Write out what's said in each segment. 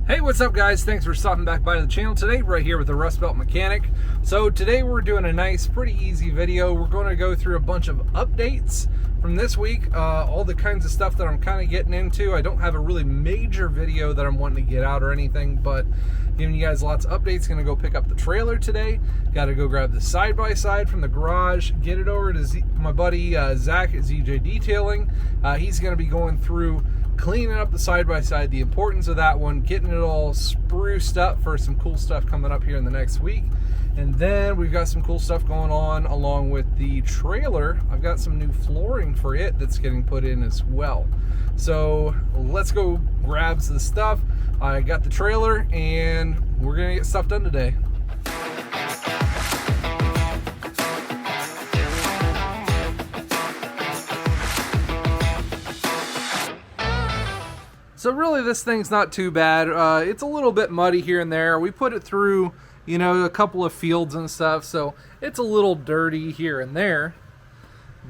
Hey, what's up guys? Thanks for stopping back by the channel today, right here with the Rust Belt Mechanic. So today we're doing a nice, pretty easy video. We're going to go through a bunch of updates from this week, all the kinds of stuff that I'm kind of getting into. I don't have a really major video that I'm wanting to get out or anything, but giving you guys lots of updates. Gonna go pick up the trailer today. Got to go grab the side-by-side from the garage, get it over to my buddy Zach at ZJ Detailing. He's going to be going through cleaning up the side-by-side, the importance of that one, getting it all spruced up for some cool stuff coming up here in the next week. And then we've got some cool stuff going on along with the trailer. I've got some new flooring for it that's getting put in as well. So let's go grab the stuff. I got the trailer and we're gonna get stuff done today. So really this thing's not too bad. It's a little bit muddy here and there. We put it through, you know, a couple of fields and stuff, so it's a little dirty here and there.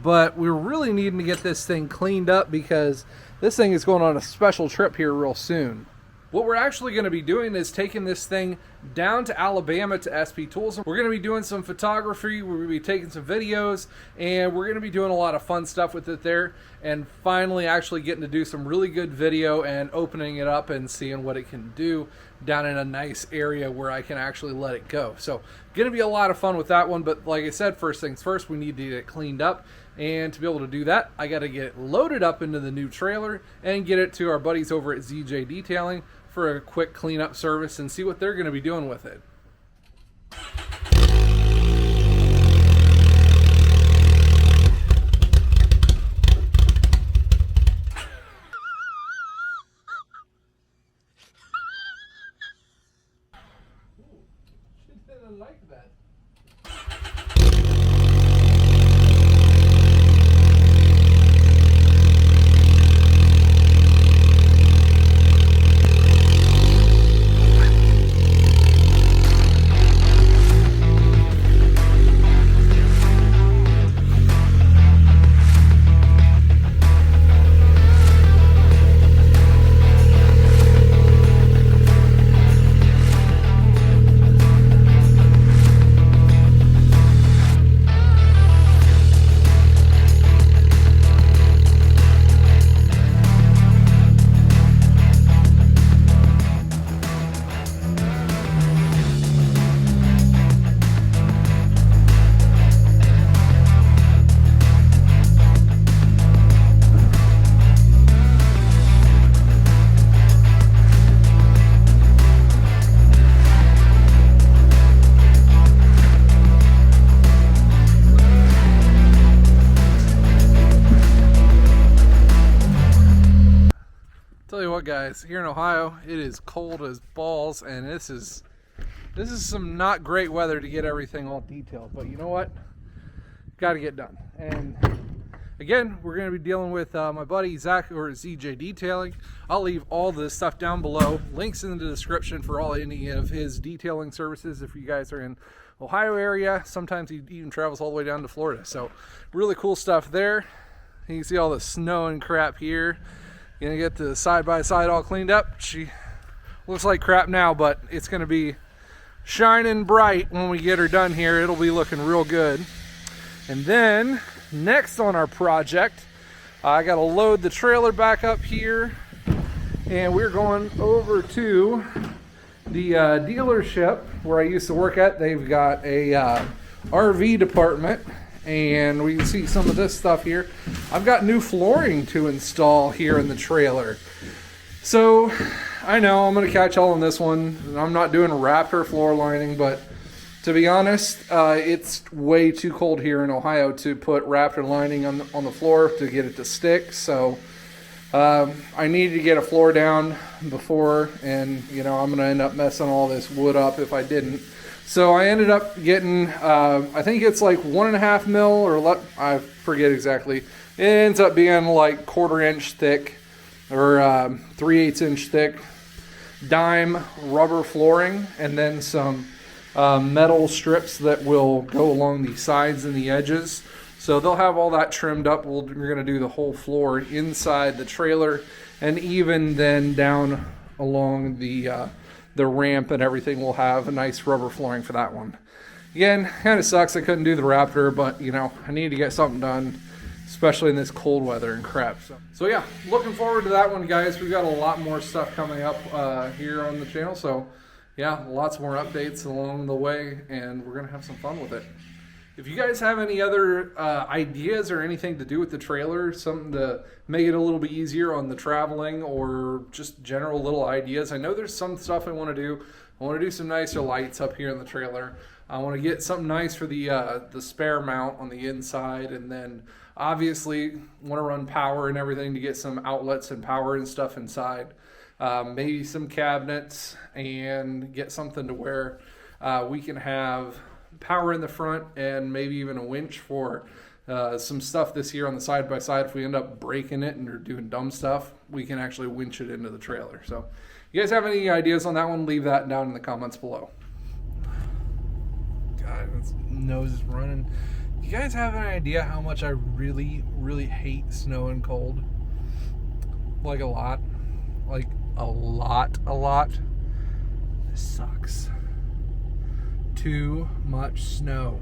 But we're really needing to get this thing cleaned up because this thing is going on a special trip here real soon. What we're actually going to be doing is taking this thing down to Alabama to SP Tools. We're going to be doing some photography, we're going to be taking some videos, and we're going to be doing a lot of fun stuff with it there, and finally actually getting to do some really good video and opening it up and seeing what it can do down in a nice area where I can actually let it go. So going to be a lot of fun with that one, but like I said, first things first, we need to get it cleaned up. And to be able to do that, I got to get it loaded up into the new trailer and get it to our buddies over at ZJ Detailing for a quick cleanup service and see what they're going to be doing with it. She didn't like that. Tell you what guys, here in Ohio it is cold as balls, and this is some not great weather to get everything all detailed, but you know what, got to get done. And again, we're going to be dealing with my buddy Zach or ZJ Detailing. I'll leave all this stuff down below, links in the description for any of his detailing services if you guys are in Ohio area. Sometimes he even travels all the way down to Florida, so really cool stuff there. You can see all the snow and crap here. Gonna get the side-by-side all cleaned up. She looks like crap now, but it's gonna be shining bright when we get her done here. It'll be looking real good. And then next on our project, I gotta load the trailer back up here, and we're going over to the dealership where I used to work at. They've got a RV department, and we can see some of this stuff here. I've got new flooring to install here in the trailer. So I know I'm gonna catch all on this one. I'm not doing Raptor floor lining, but to be honest, it's way too cold here in Ohio to put Raptor lining on the floor to get it to stick. So I needed to get a floor down before, and you know, I'm gonna end up messing all this wood up if I didn't. So I ended up getting, I think it's like 1.5 mil, or I forget exactly. It ends up being like 1/4 inch thick, or 3/8 inch thick dime rubber flooring, and then some metal strips that will go along the sides and the edges. So they'll have all that trimmed up. We're going to do the whole floor inside the trailer, and even then down along the ramp and everything. We'll have a nice rubber flooring for that one. Again, kind of sucks I couldn't do the Raptor, but you know, I need to get something done, especially in this cold weather and crap. So yeah, looking forward to that one, guys. We've got a lot more stuff coming up here on the channel, so yeah, lots more updates along the way, and we're gonna have some fun with it. If you guys have any other ideas or anything to do with the trailer, something to make it a little bit easier on the traveling, or just general little ideas, I know there's some stuff I want to do. I want to do some nicer lights up here in the trailer. I want to get something nice for the spare mount on the inside, and then obviously want to run power and everything to get some outlets and power and stuff inside. Maybe some cabinets, and get something to where we can have power in the front, and maybe even a winch for some stuff this year on the side-by-side. If we end up breaking it and or doing dumb stuff, we can actually winch it into the trailer. So if you guys have any ideas on that one, leave that down in the comments below. God, his nose is running. You guys have an idea how much I really, really hate snow and cold? Like a lot. Like a lot. This sucks. Too much snow.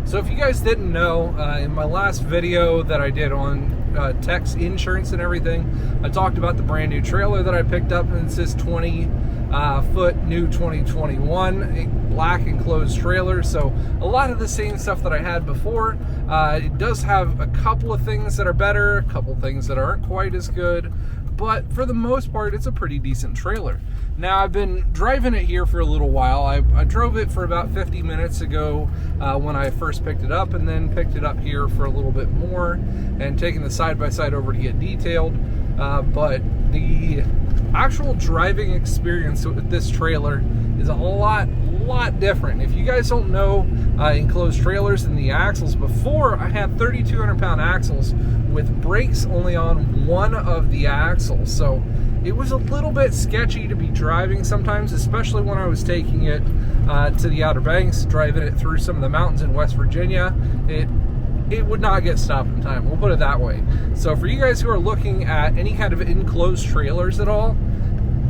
So if you guys didn't know, in my last video that I did on Tex insurance and everything, I talked about the brand new trailer that I picked up, and it's this 20-foot new 2021 black enclosed trailer. So a lot of the same stuff that I had before. It does have a couple of things that are better, a couple things that aren't quite as good, but for the most part, it's a pretty decent trailer. Now, I've been driving it here for a little while. I drove it for about 50 minutes ago when I first picked it up, and then picked it up here for a little bit more and taken the side-by-side over to get detailed. But the actual driving experience with this trailer is a lot different. If you guys don't know enclosed trailers and the axles, before I had 3,200 pound axles with brakes only on one of the axles. So it was a little bit sketchy to be driving sometimes, especially when I was taking it to the Outer Banks, driving it through some of the mountains in West Virginia. It would not get stopped in time, we'll put it that way. So for you guys who are looking at any kind of enclosed trailers at all,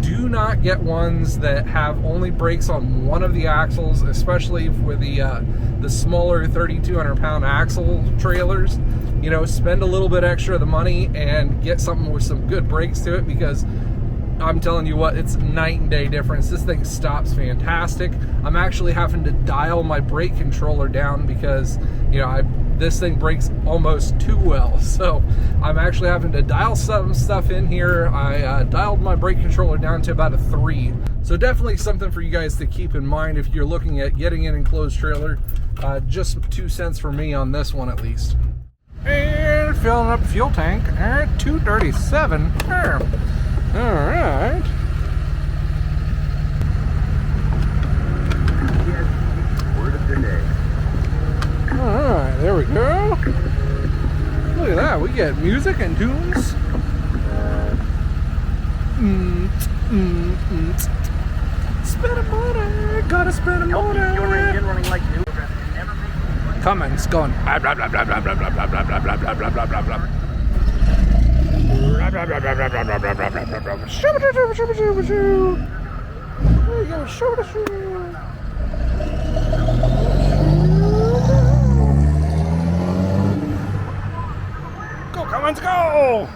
do not get ones that have only brakes on one of the axles, especially for the smaller 3,200 pound axle trailers. You know, spend a little bit extra of the money and get something with some good brakes to it, because I'm telling you what, it's night and day difference. This thing stops fantastic. I'm actually having to dial my brake controller down because, you know, this thing brakes almost too well. So I'm actually having to dial some stuff in here. I dialed my brake controller down to about a 3. So definitely something for you guys to keep in mind if you're looking at getting an enclosed trailer. Just 2 cents for me on this one at least. And filling up the fuel tank at 237. Alright. Word of the day. Alright, there we go. Look at that, we get music and tunes. Spend money, gotta spend money. Your engine running like new. Comments going blah blah blah blah blah blah blah blah blah blah blah blah blah blah blah blah. Go, Comments, go!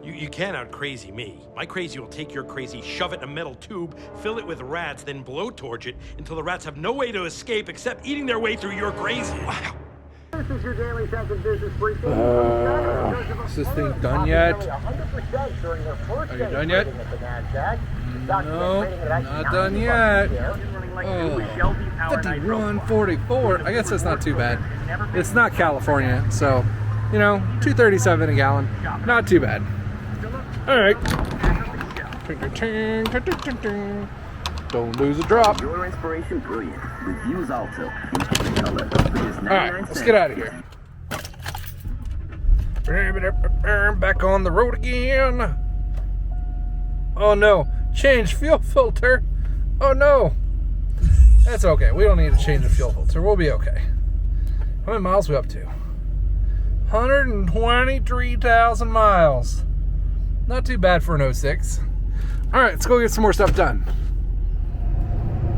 You can't out-crazy me. My crazy will take your crazy, shove it in a metal tube, fill it with rats, then blowtorch it until the rats have no way to escape except eating their way through your crazy. Wow. This is your daily sense of business briefing. Is this thing done yet? Are you done yet? No, not done yet. Oh, 51.44. I guess that's not too bad. It's not California, so, you know, 237 a gallon. Not too bad. All right. Don't lose a drop. Your inspiration brilliant. Reviews Alto. All right, let's get out of here. Back on the road again. Oh no, change fuel filter. Oh no. That's okay. We don't need to change the fuel filter. We'll be okay. How many miles are we up to? 123,000 miles. Not too bad for an 06. All right, let's go get some more stuff done.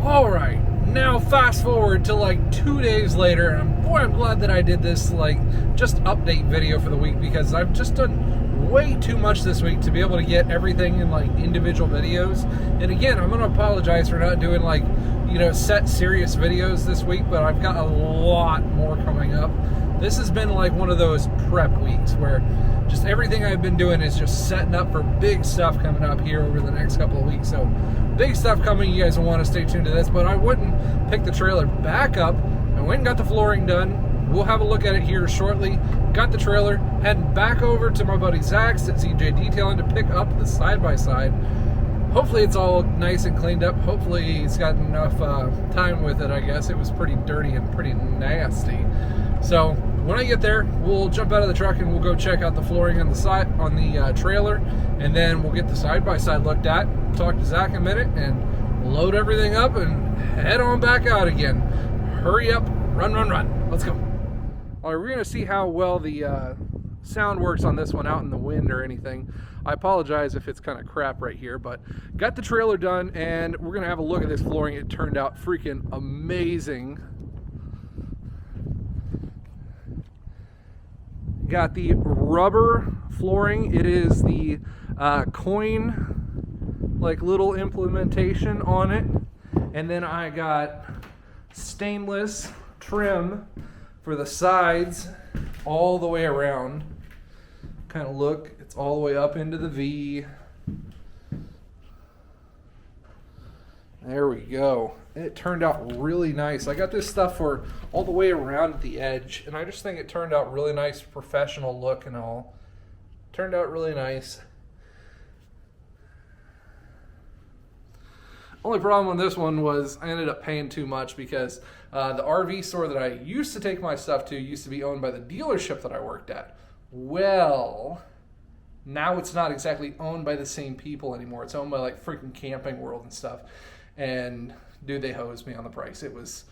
All right, now fast forward to like 2 days later, and boy, I'm glad that I did this like just update video for the week, because I've just done way too much this week to be able to get everything in like individual videos. And again, I'm gonna apologize for not doing like, you know, set serious videos this week, but I've got a lot more coming up. This has been like one of those prep weeks where just everything I've been doing is just setting up for big stuff coming up here over the next couple of weeks. So big stuff coming. You guys will want to stay tuned to this, but I wouldn't pick the trailer back up. I went and got the flooring done. We'll have a look at it here shortly. Got the trailer, heading back over to my buddy Zach's at CJ Detailing to pick up the side-by-side. Hopefully it's all nice and cleaned up. Hopefully he's got enough time with it, I guess. It was pretty dirty and pretty nasty. So when I get there, we'll jump out of the truck and we'll go check out the flooring on the side, on the trailer, and then we'll get the side-by-side looked at, talk to Zach in a minute, and load everything up and head on back out again. Hurry up, run, run, run. Let's go. All right, we're gonna see how well the sound works on this one out in the wind or anything. I apologize if it's kind of crap right here, but got the trailer done and we're gonna have a look at this flooring. It turned out freaking amazing. Got the rubber flooring. It is the coin like little implementation on it, and then I got stainless trim for the sides all the way around. Kind of look, it's all the way up into the V. There we go. It turned out really nice. I got this stuff for all the way around at the edge, and I just think it turned out really nice, professional look and all. Turned out really nice. Only problem with this one was I ended up paying too much, because the RV store that I used to take my stuff to used to be owned by the dealership that I worked at. Well, now it's not exactly owned by the same people anymore. It's owned by like freaking Camping World and stuff. And dude, they hosed me on the price. It was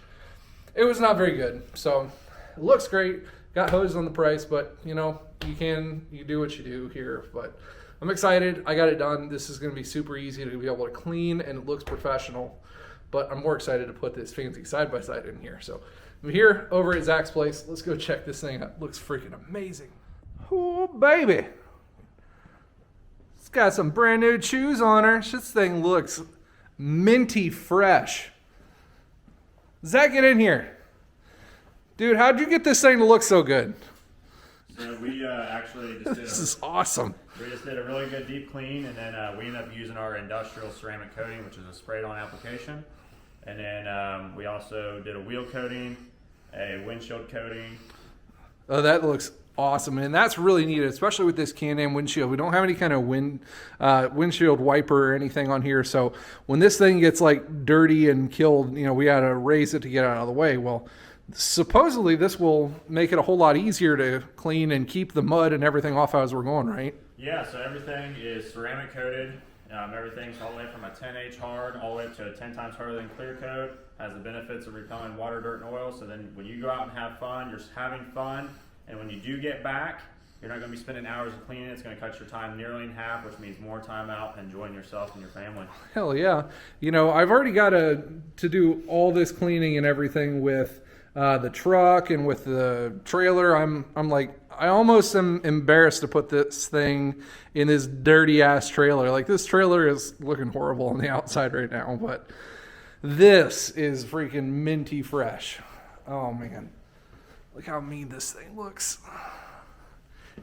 not very good. So it looks great. Got hosed on the price, but you know, you do what you do here. But I'm excited. I got it done. This is going to be super easy to be able to clean, and it looks professional. But I'm more excited to put this fancy side-by-side in here. So I'm here over at Zach's place. Let's go check this thing out. It looks freaking amazing. Oh, baby. It's got some brand new shoes on her. This thing looks minty fresh. Zach, get in here. Dude, how'd you get this thing to look so good? So we actually just did This is awesome. We just did a really good deep clean, and then we ended up using our industrial ceramic coating, which is a sprayed-on application. And then we also did a wheel coating, a windshield coating. Oh, that looks awesome, and that's really neat, especially with this Can-Am windshield. We don't have any kind of windshield wiper or anything on here, so when this thing gets like dirty and killed, you know, we had to raise it to get out of the way. Well, supposedly this will make it a whole lot easier to clean and keep the mud and everything off as we're going, right? Yeah, so everything is ceramic coated. Everything's all the way from a 10H hard all the way up to a 10 times harder than clear coat. Has the benefits of repelling water, dirt, and oil. So then when you go out and have fun, you're just having fun. And when you do get back, you're not going to be spending hours of cleaning. It's going to cut your time nearly in half, which means more time out enjoying yourself and your family. Hell yeah. You know, I've already got to do all this cleaning and everything with the truck and with the trailer. I'm like, I almost am embarrassed to put this thing in this dirty ass trailer. Like, this trailer is looking horrible on the outside right now, but this is freaking minty fresh. Oh man, look how mean this thing looks.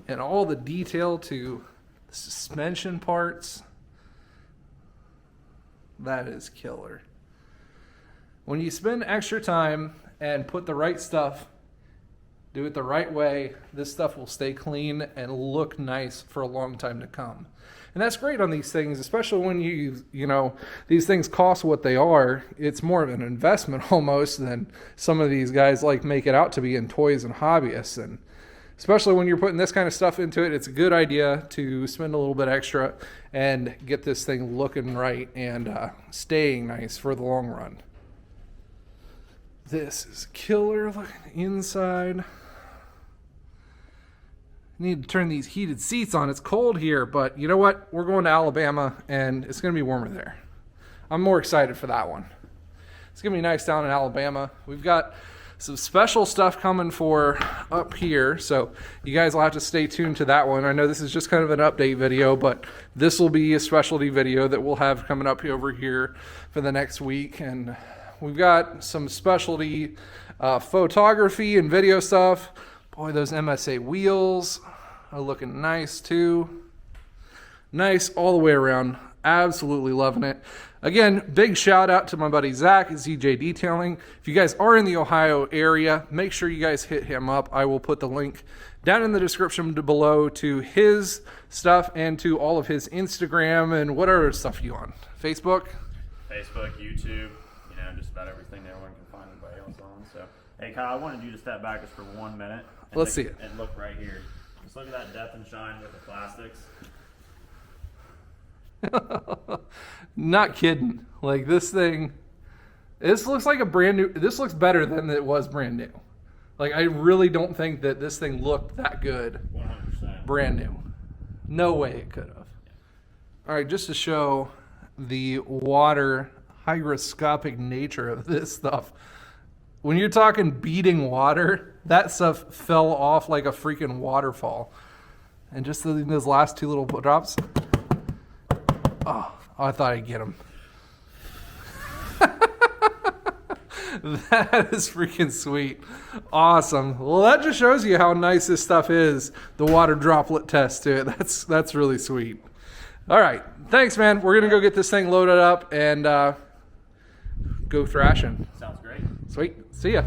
And all the detail to the suspension parts. That is killer. When you spend extra time and put the right stuff, do it the right way, this stuff will stay clean and look nice for a long time to come. And that's great on these things, especially when you know, these things cost what they are. It's more of an investment almost than some of these guys like make it out to be in toys and hobbyists. And especially when you're putting this kind of stuff into it, it's a good idea to spend a little bit extra and get this thing looking right and staying nice for the long run. This is killer looking inside. Need to turn these heated seats on. It's cold here, but you know what? We're going to Alabama, and it's going to be warmer there. I'm more excited for that one. It's going to be nice down in Alabama. We've got some special stuff coming for up here, so you guys will have to stay tuned to that one. I know this is just kind of an update video, but this will be a specialty video that we'll have coming up over here for the next week. And we've got some specialty photography and video stuff. Boy, those MSA wheels are looking nice too. Nice all the way around. Absolutely loving it. Again, big shout out to my buddy Zach at ZJ Detailing. If you guys are in the Ohio area, make sure you guys hit him up. I will put the link down in the description below to his stuff and to all of his Instagram and whatever stuff you on. Facebook, YouTube, you know, just about everything that everyone can find anybody else on. So, hey Kyle, I wanted you to step back just for 1 minute. And Let's see it. And look right here. Just look at that depth and shine with the plastics. Not kidding. Like this thing, this looks like a brand new, this looks better than it was brand new. Like I really don't think that this thing looked that good 100%. brand new. No way it could have. All right, just to show the water hygroscopic nature of this stuff. When you're talking beating water, that stuff fell off like a freaking waterfall. And just those last two little drops. Oh, I thought I'd get him. That is freaking sweet. Awesome. Well, that just shows you how nice this stuff is. The water droplet test to it. That's really sweet. All right. Thanks, man. We're going to go get this thing loaded up and go thrashing. Sounds great. Sweet. See ya.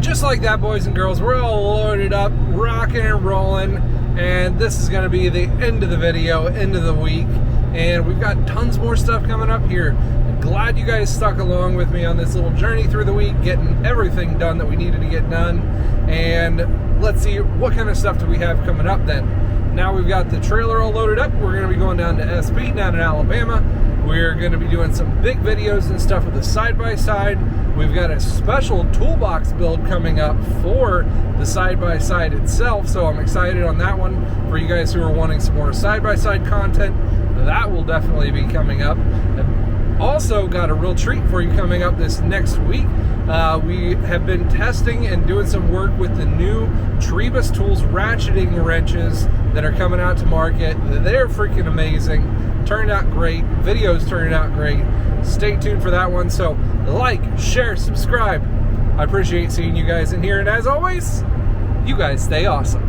Just like that, boys and girls, we're all loaded up, rocking and rolling, and this is going to be the end of the video, end of the week, and we've got tons more stuff coming up here. I'm glad you guys stuck along with me on this little journey through the week, getting everything done that we needed to get done, and let's see what kind of stuff do we have coming up then. Now we've got the trailer all loaded up. We're going to be going down to SP, down in Alabama. We're going to be doing some big videos and stuff with the side-by-side. We've got a special toolbox build coming up for the side-by-side itself, so I'm excited on that one. For you guys who are wanting some more side-by-side content, that will definitely be coming up. I've also got a real treat for you coming up this next week. We have been testing and doing some work with the new Trebus Tools ratcheting wrenches that are coming out to market. They're freaking amazing. Turned out great. Videos turned out great. Stay tuned for that one. So like, share, subscribe. I appreciate seeing you guys in here. And as always, you guys stay awesome.